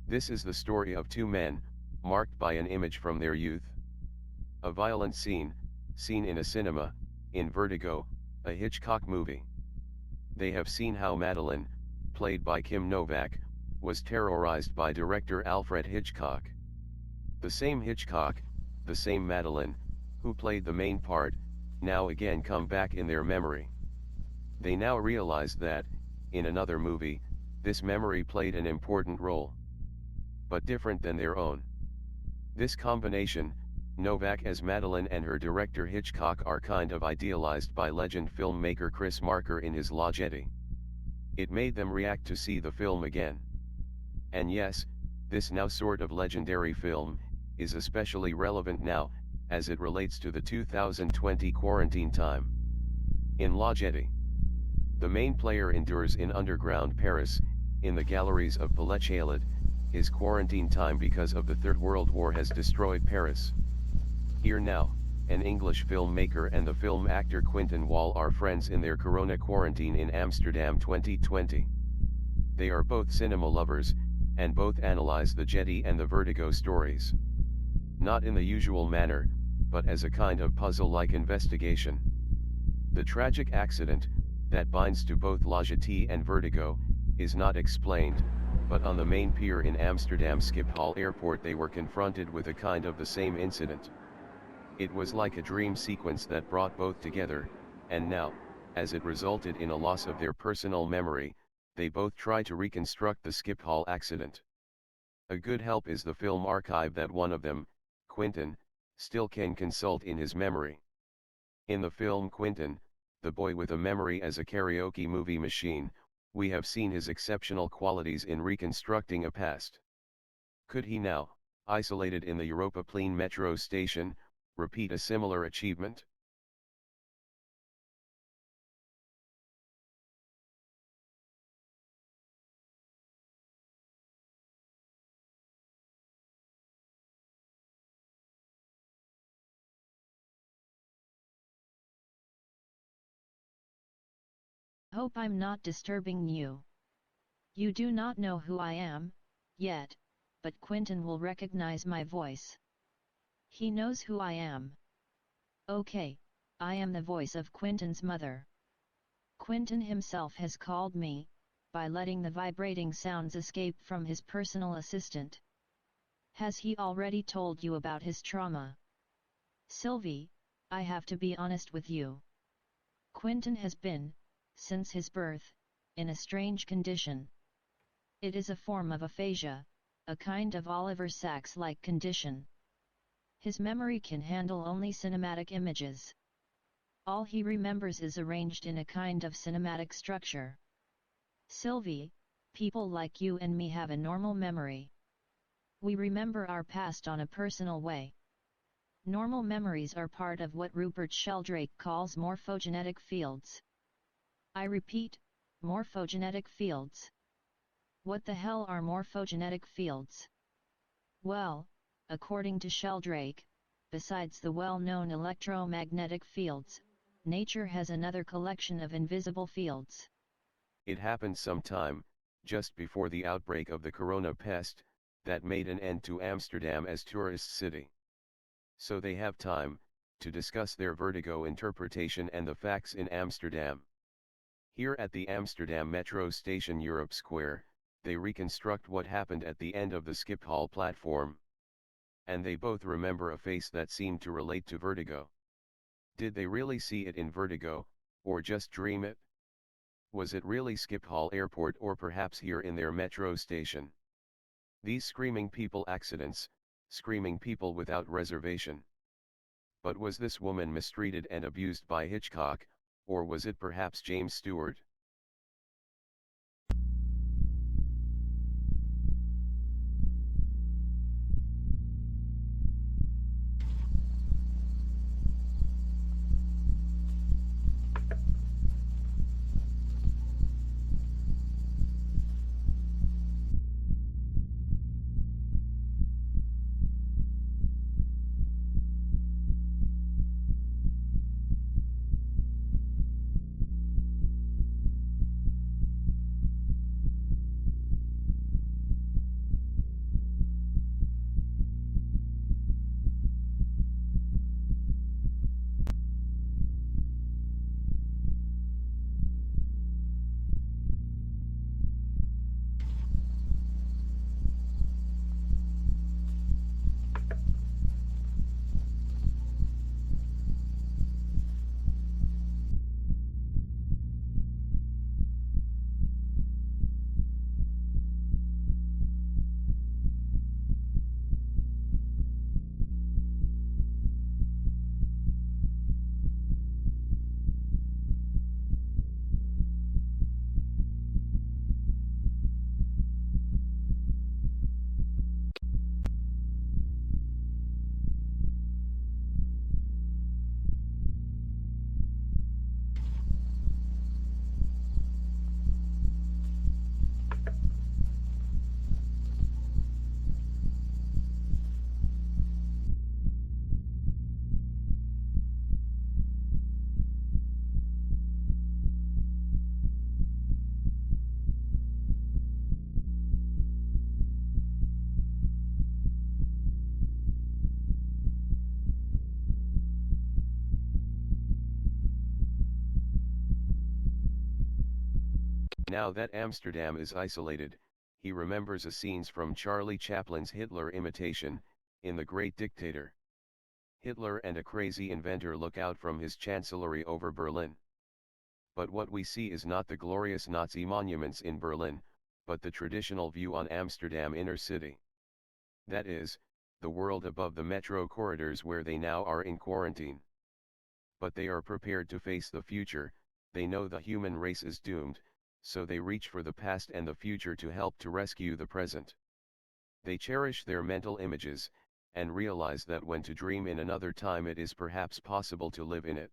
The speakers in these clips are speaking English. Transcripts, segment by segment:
This is the story of two men, marked by an image from their youth. A violent scene, seen in a cinema, in Vertigo, a Hitchcock movie. They have seen how Madeleine, played by Kim Novak, was terrorized by director Alfred Hitchcock. The same Hitchcock, the same Madeleine, who played the main part, now again come back in their memory. They now realize that, in another movie, this memory played an important role, but different than their own. This combination, Novak as Madeleine and her director Hitchcock, are kind of idealized by legend filmmaker Chris Marker in his La Jetée. It made them react to see the film again. And yes, this now sort of legendary film, is especially relevant now, as it relates to the 2020 quarantine time. In La Jetée, the main player endures in underground Paris, in the galleries of Palais Chalid, his quarantine time because of the Third World War has destroyed Paris. Here now, an English filmmaker and the film actor Quentin Wall are friends in their corona quarantine in Amsterdam 2020. They are both cinema lovers, and both analyze the Jetée and the Vertigo stories. Not in the usual manner, but as a kind of puzzle-like investigation. The tragic accident, that binds to both La Jetée and Vertigo, is not explained, but on the main pier in Amsterdam Schiphol Airport they were confronted with a kind of the same incident. It was like a dream sequence that brought both together, and now, as it resulted in a loss of their personal memory, they both try to reconstruct the Schphol accident. A good help is the film archive that one of them, Quentin, still can consult in his memory. In the film Quentin, the boy with a memory as a karaoke movie machine, we have seen his exceptional qualities in reconstructing a past. Could he now, isolated in the Europaplein metro station, repeat a similar achievement? Hope I'm not disturbing you. You do not know who I am, yet, but Quentin will recognize my voice. He knows who I am. Okay, I am the voice of Quentin's mother. Quentin himself has called me, by letting the vibrating sounds escape from his personal assistant. Has he already told you about his trauma? Sylvie, I have to be honest with you. Quentin has been, since his birth, in a strange condition. It is a form of aphasia, a kind of Oliver Sacks-like condition. His memory can handle only cinematic images. All he remembers is arranged in a kind of cinematic structure. Sylvie, people like you and me have a normal memory. We remember our past on a personal way. Normal memories are part of what Rupert Sheldrake calls morphogenetic fields. I repeat, morphogenetic fields. What the hell are morphogenetic fields? Well, according to Sheldrake, besides the well-known electromagnetic fields, nature has another collection of invisible fields. It happened sometime, just before the outbreak of the corona pest, that made an end to Amsterdam as tourist city. So they have time, to discuss their Vertigo interpretation and the facts in Amsterdam. Here at the Amsterdam metro station Europe Square, they reconstruct what happened at the end of the Schiphol platform. And they both remember a face that seemed to relate to Vertigo. Did they really see it in Vertigo, or just dream it? Was it really Schiphol Airport or perhaps here in their metro station? These screaming people accidents, screaming people without reservation. But was this woman mistreated and abused by Hitchcock, or was it perhaps James Stewart? Now that Amsterdam is isolated, he remembers a scenes from Charlie Chaplin's Hitler imitation, in The Great Dictator. Hitler and a crazy inventor look out from his chancellery over Berlin. But what we see is not the glorious Nazi monuments in Berlin, but the traditional view on Amsterdam inner city. That is, the world above the metro corridors where they now are in quarantine. But they are prepared to face the future. They know the human race is doomed, so they reach for the past and the future to help to rescue the present. They cherish their mental images, and realize that when to dream in another time it is perhaps possible to live in it.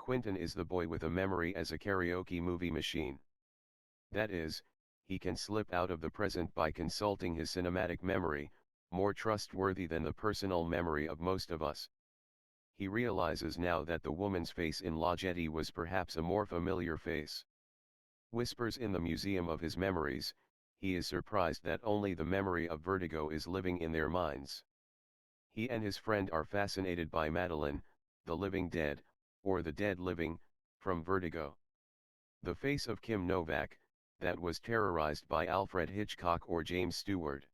Quentin is the boy with a memory as a karaoke movie machine. That is, he can slip out of the present by consulting his cinematic memory, more trustworthy than the personal memory of most of us. He realizes now that the woman's face in La Jetée was perhaps a more familiar face. Whispers in the museum of his memories, he is surprised that only the memory of Vertigo is living in their minds. He and his friend are fascinated by Madeleine, the living dead, or the dead living, from Vertigo. The face of Kim Novak, that was terrorized by Alfred Hitchcock or James Stewart.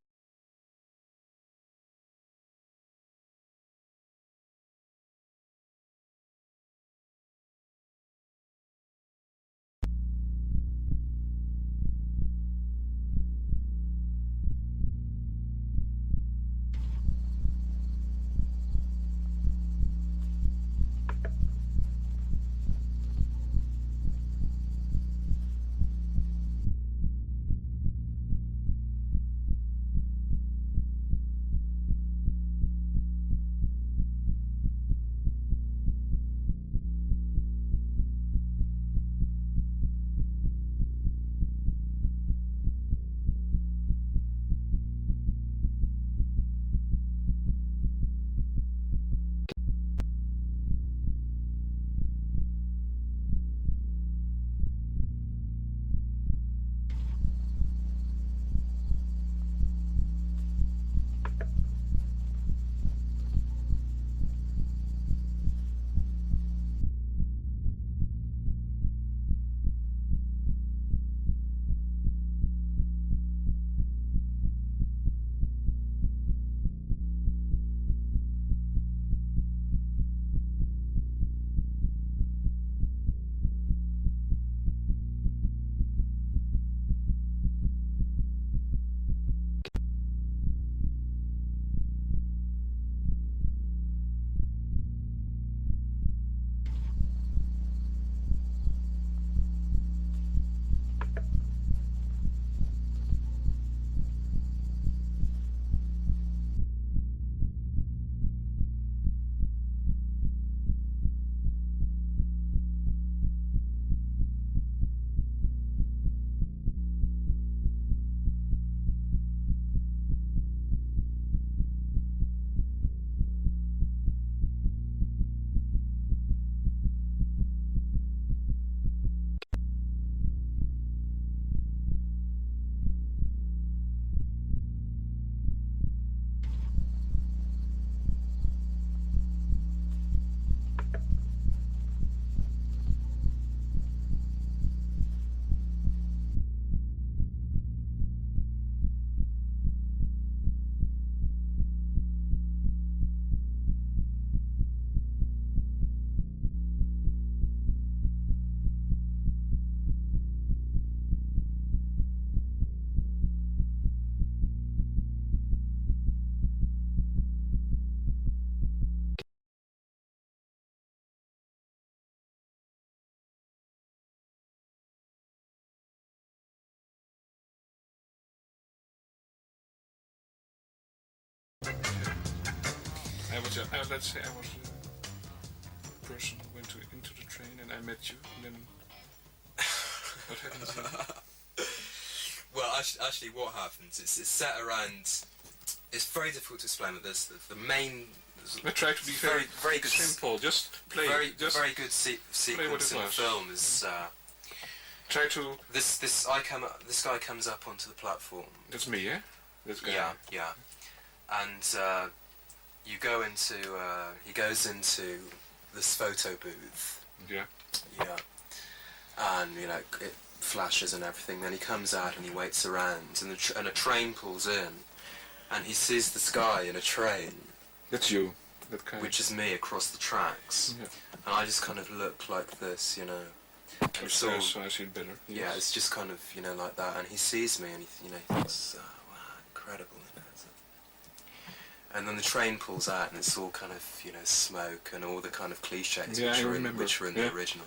Let's say I was the person who went into the train and I met you, and then what happens then? Well, actually, what happens? It's set around. It's very difficult to explain. But there's the main. I try to be very good, simple. Just play. Very good sequence in the film is. Try to. This guy comes up onto the platform. That's me, yeah. This guy. Yeah. And you go into. He goes into this photo booth. Yeah. Yeah. And it flashes and everything. Then he comes out and he waits around, and a train pulls in, and he sees this guy in a train. That's you. That kind. Which is me across the tracks. Yeah. And I just kind of look like this, So I see it better. Yeah, yes. It's just kind of like that. And he sees me and he thinks, oh, wow, incredible. And then the train pulls out and it's all kind of smoke and all the kind of cliches which are in the original.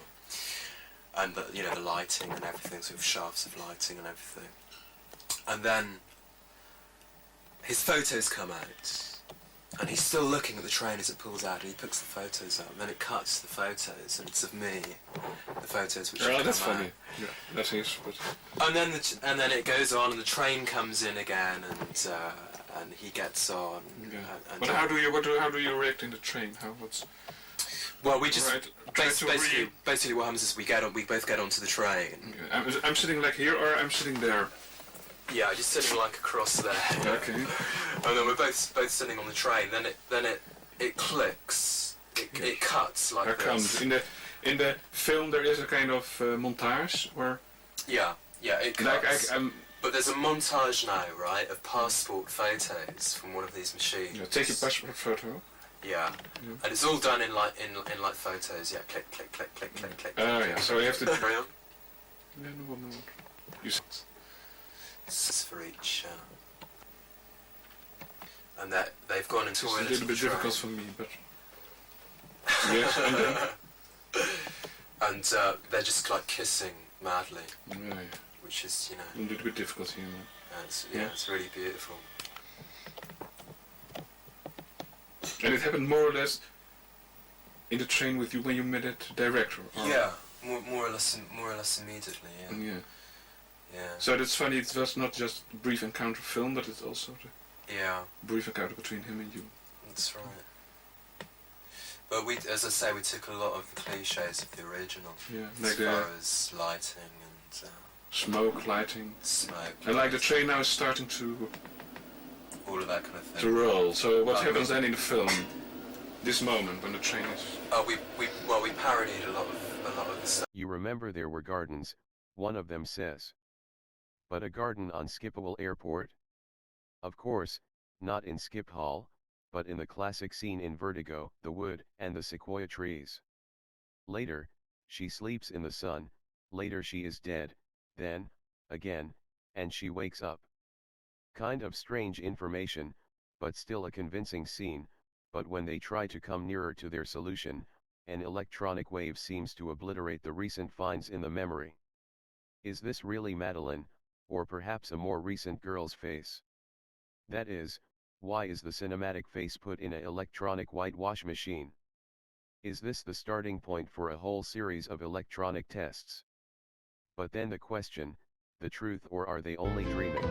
And the lighting and everything, sort of shafts of lighting and everything. And then his photos come out, and he's still looking at the train as it pulls out, and he picks the photos up. And then it cuts the photos, and it's of me, the photos which that's funny. Yeah, that is. But... And then it goes on, and the train comes in again, and he gets on. Yeah. But how do you react in the train? Well, we just basically what happens is we both get onto the train. Okay. I'm sitting like here, or I'm sitting there. Yeah, just sitting like across there. Okay. And then we're both sitting on the train. Then it clicks. It cuts like this. Comes in the film. There is a kind of montage where. Yeah, it cuts. But there's a montage now, right, of passport photos from one of these machines. Yeah, take your passport photo. Yeah. And it's all done in like photos. Yeah, click, click, click, click, click, click. Oh yeah. So you have to. Carry on. Yeah, no. You. It's for each. And that they've gone into it's a little bit difficult for me, but. Yes, and then. And they're just like kissing madly. Yeah. Which is, you know. A little bit difficult here. It's really beautiful. And it happened more or less in the train with you when you met the director. Or? Yeah, more or less immediately. Yeah. Yeah. So that's funny. It was not just a brief encounter film, but it's also the brief encounter between him and you. That's right. But as I say, we took a lot of the cliches of the original. Yeah, as far as lighting and smoke, lighting. Smoke. And like the train now is starting to. All of that kind of thing. To roll. So what happens then in the film? This moment when the train is. We parodied a lot of the stuff. You remember there were gardens. One of them says. But a garden on Schphol Airport? Of course, not in Schphol, but in the classic scene in Vertigo, the wood and the sequoia trees. Later, she sleeps in the sun, later she is dead, then, again, and she wakes up. Kind of strange information, but still a convincing scene, but when they try to come nearer to their solution, an electronic wave seems to obliterate the recent finds in the memory. Is this really Madeleine, or perhaps a more recent girl's face? That is, why is the cinematic face put in an electronic whitewash machine? Is this the starting point for a whole series of electronic tests? But then the question, the truth, or are they only dreaming?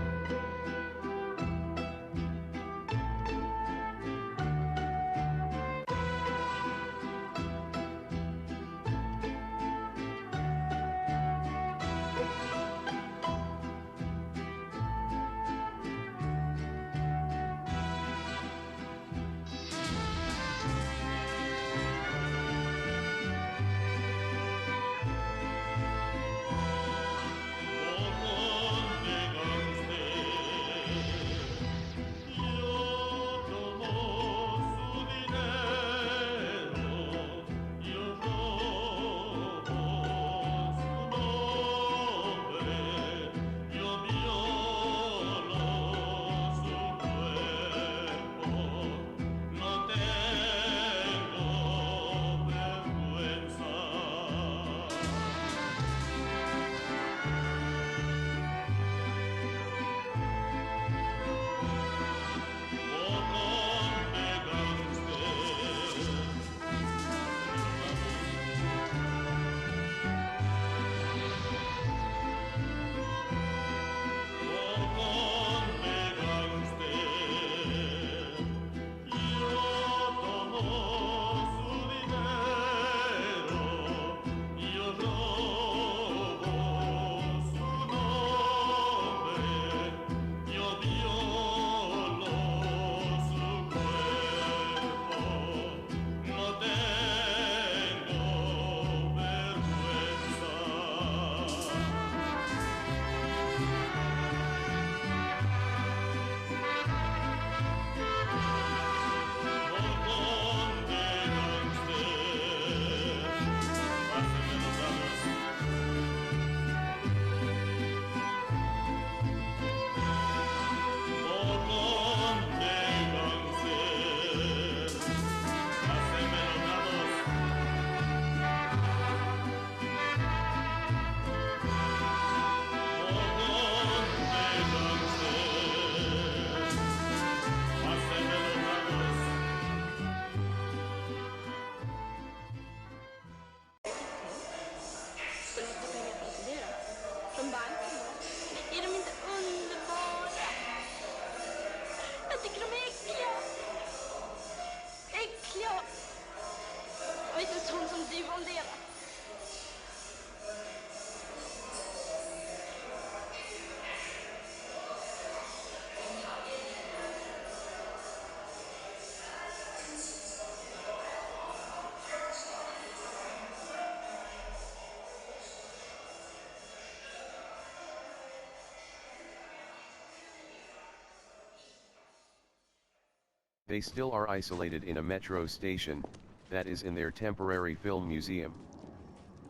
They still are isolated in a metro station, that is in their temporary film museum.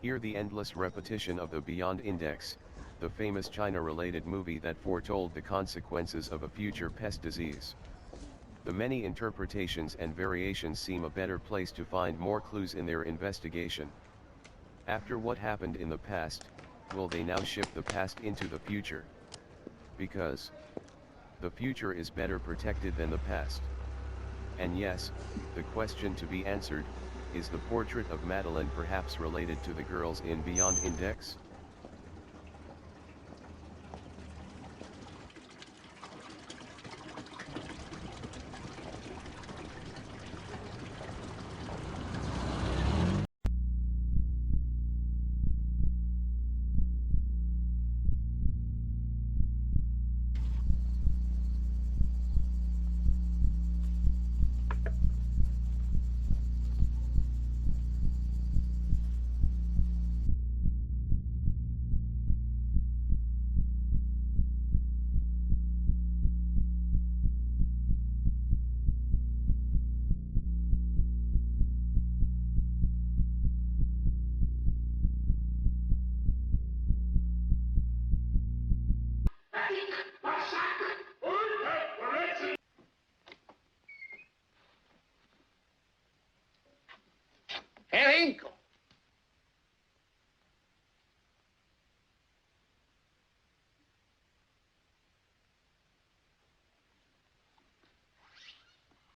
Here the endless repetition of the Beyond Index, the famous China-related movie that foretold the consequences of a future pest disease. The many interpretations and variations seem a better place to find more clues in their investigation. After what happened in the past, will they now shift the past into the future? Because the future is better protected than the past. And yes, the question to be answered, is the portrait of Madeleine perhaps related to the girls in Beyond Index?